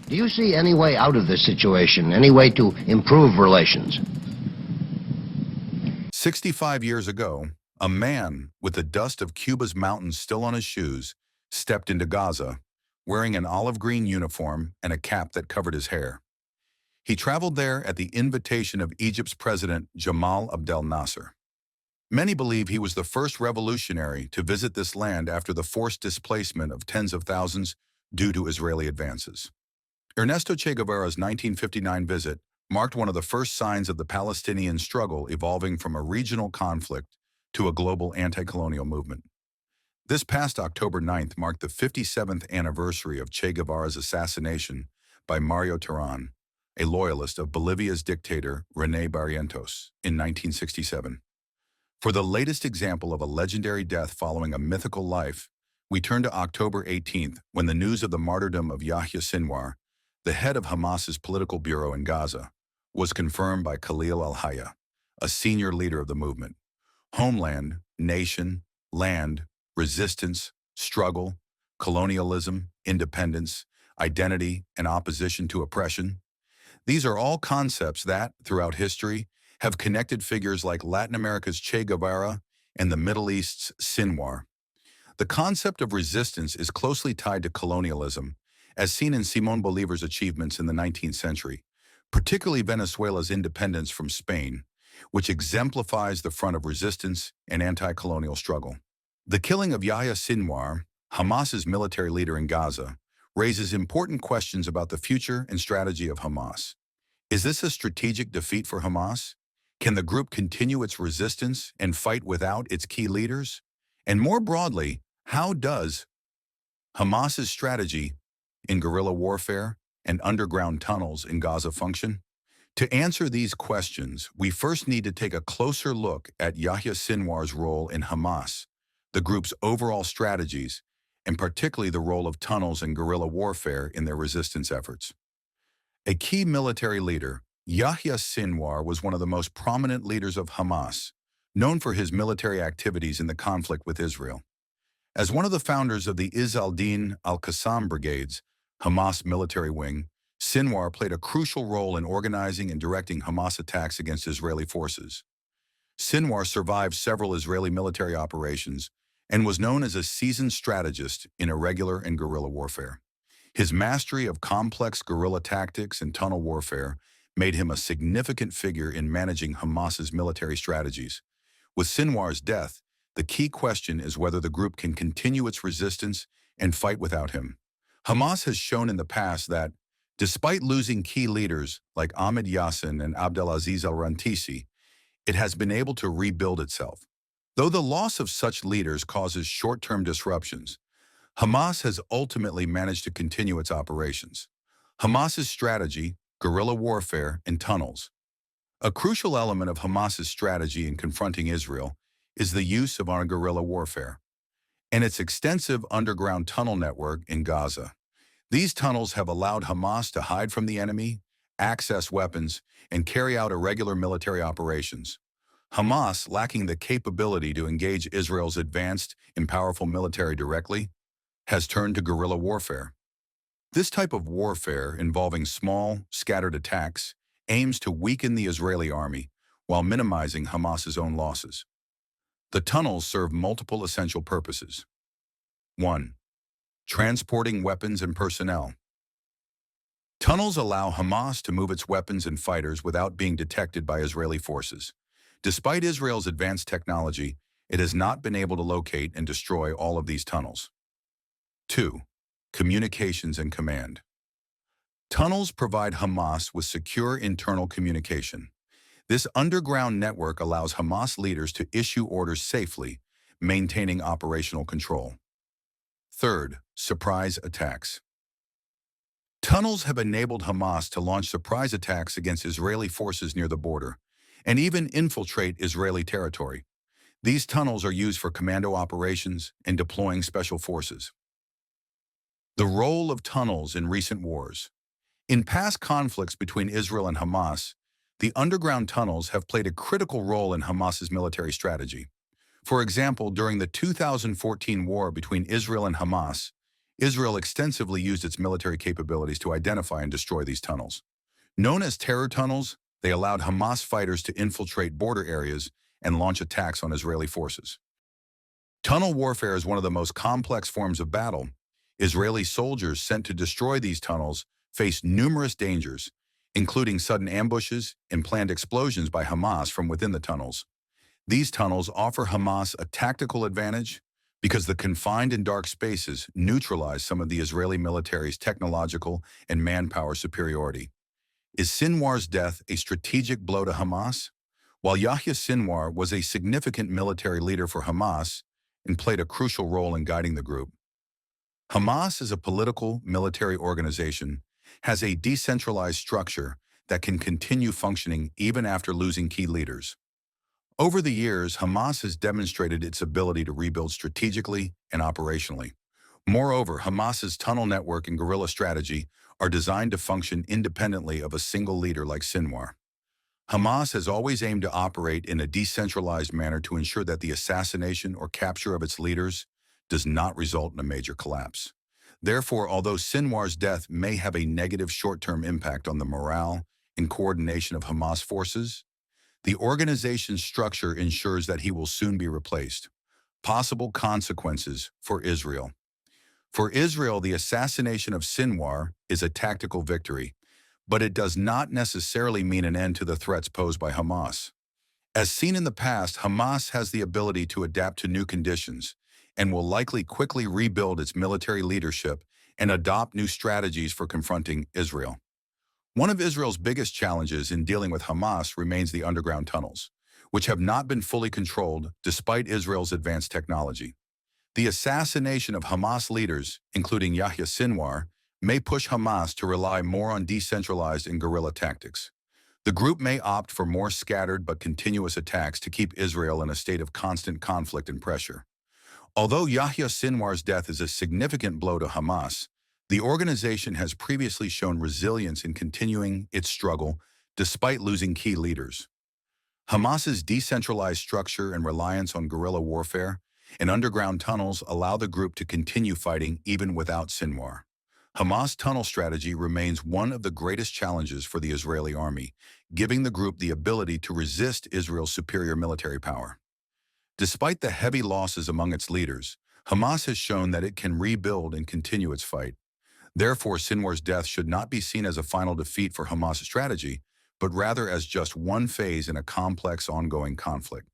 Do you see any way out of this situation, any way to improve relations? 65 years ago, a man with the dust of Cuba's mountains still on his shoes stepped into Gaza, wearing an olive green uniform and a cap that covered his hair. He traveled there at the invitation of Egypt's president Jamal Abdel Nasser. Many believe he was the first revolutionary to visit this land after the forced displacement of tens of thousands due to Israeli advances. Ernesto Che Guevara's 1959 visit marked one of the first signs of the Palestinian struggle evolving from a regional conflict to a global anti-colonial movement. This past October 9th marked the 57th anniversary of Che Guevara's assassination by Mario Terán, a loyalist of Bolivia's dictator René Barrientos, in 1967. For the latest example of a legendary death following a mythical life, we turn to October 18th when the news of the martyrdom of Yahya Sinwar, the head of Hamas's political bureau in Gaza, was confirmed by Khalil al-Hayya, a senior leader of the movement. Homeland, nation, land, resistance, struggle, colonialism, independence, identity, and opposition to oppression. These are all concepts that, throughout history, have connected figures like Latin America's Che Guevara and the Middle East's Sinwar. The concept of resistance is closely tied to colonialism, as seen in Simón Bolívar's achievements in the 19th century, particularly Venezuela's independence from Spain, which exemplifies the front of resistance and anti-colonial struggle. The killing of Yahya Sinwar, Hamas's military leader in Gaza, raises important questions about the future and strategy of Hamas. Is this a strategic defeat for Hamas? Can the group continue its resistance and fight without its key leaders? And more broadly, how does Hamas's strategy in guerrilla warfare and underground tunnels in Gaza function? To answer these questions, we first need to take a closer look at Yahya Sinwar's role in Hamas, the group's overall strategies, and particularly the role of tunnels and guerrilla warfare in their resistance efforts. A key military leader, Yahya Sinwar was one of the most prominent leaders of Hamas, known for his military activities in the conflict with Israel. As one of the founders of the Izz al-Din al-Qassam brigades, Hamas military wing, Sinwar played a crucial role in organizing and directing Hamas attacks against Israeli forces. Sinwar survived several Israeli military operations and was known as a seasoned strategist in irregular and guerrilla warfare. His mastery of complex guerrilla tactics and tunnel warfare made him a significant figure in managing Hamas's military strategies. With Sinwar's death, the key question is whether the group can continue its resistance and fight without him. Hamas has shown in the past that, despite losing key leaders like Ahmed Yassin and Abdelaziz al-Rantisi, it has been able to rebuild itself. Though the loss of such leaders causes short-term disruptions, Hamas has ultimately managed to continue its operations. Hamas's strategy, guerrilla warfare, and tunnels. A crucial element of Hamas's strategy in confronting Israel is the use of guerrilla warfare and its extensive underground tunnel network in Gaza. These tunnels have allowed Hamas to hide from the enemy, access weapons, and carry out irregular military operations. Hamas, lacking the capability to engage Israel's advanced and powerful military directly, has turned to guerrilla warfare. This type of warfare, involving small, scattered attacks, aims to weaken the Israeli army while minimizing Hamas's own losses. The tunnels serve multiple essential purposes. 1. Transporting weapons and personnel. Tunnels allow Hamas to move its weapons and fighters without being detected by Israeli forces. Despite Israel's advanced technology, it has not been able to locate and destroy all of these tunnels. 2. Communications and command. Tunnels provide Hamas with secure internal communication. This underground network allows Hamas leaders to issue orders safely, maintaining operational control. 3. Surprise attacks. Tunnels have enabled Hamas to launch surprise attacks against Israeli forces near the border, and even infiltrate Israeli territory. These tunnels are used for commando operations and deploying special forces. The role of tunnels in recent wars. In past conflicts between Israel and Hamas, the underground tunnels have played a critical role in Hamas's military strategy. For example, during the 2014 war between Israel and Hamas, Israel extensively used its military capabilities to identify and destroy these tunnels. Known as terror tunnels, they allowed Hamas fighters to infiltrate border areas and launch attacks on Israeli forces. Tunnel warfare is one of the most complex forms of battle. Israeli soldiers sent to destroy these tunnels face numerous dangers, including sudden ambushes and planned explosions by Hamas from within the tunnels. These tunnels offer Hamas a tactical advantage because the confined and dark spaces neutralize some of the Israeli military's technological and manpower superiority. Is Sinwar's death a strategic blow to Hamas? While Yahya Sinwar was a significant military leader for Hamas and played a crucial role in guiding the group, Hamas as a political military organization has a decentralized structure that can continue functioning even after losing key leaders. Over the years, Hamas has demonstrated its ability to rebuild strategically and operationally. Moreover, Hamas's tunnel network and guerrilla strategy are designed to function independently of a single leader like Sinwar. Hamas has always aimed to operate in a decentralized manner to ensure that the assassination or capture of its leaders does not result in a major collapse. Therefore, although Sinwar's death may have a negative short-term impact on the morale and coordination of Hamas forces, the organization's structure ensures that he will soon be replaced. Possible consequences for Israel. For Israel, the assassination of Sinwar is a tactical victory, but it does not necessarily mean an end to the threats posed by Hamas. As seen in the past, Hamas has the ability to adapt to new conditions and will likely quickly rebuild its military leadership and adopt new strategies for confronting Israel. One of Israel's biggest challenges in dealing with Hamas remains the underground tunnels, which have not been fully controlled despite Israel's advanced technology. The assassination of Hamas leaders, including Yahya Sinwar, may push Hamas to rely more on decentralized and guerrilla tactics. The group may opt for more scattered but continuous attacks to keep Israel in a state of constant conflict and pressure. Although Yahya Sinwar's death is a significant blow to Hamas, the organization has previously shown resilience in continuing its struggle despite losing key leaders. Hamas's decentralized structure and reliance on guerrilla warfare and underground tunnels allow the group to continue fighting even without Sinwar. Hamas tunnel strategy remains one of the greatest challenges for the Israeli army, giving the group the ability to resist Israel's superior military power. Despite the heavy losses among its leaders, Hamas has shown that it can rebuild and continue its fight. Therefore, Sinwar's death should not be seen as a final defeat for Hamas' strategy, but rather as just one phase in a complex ongoing conflict.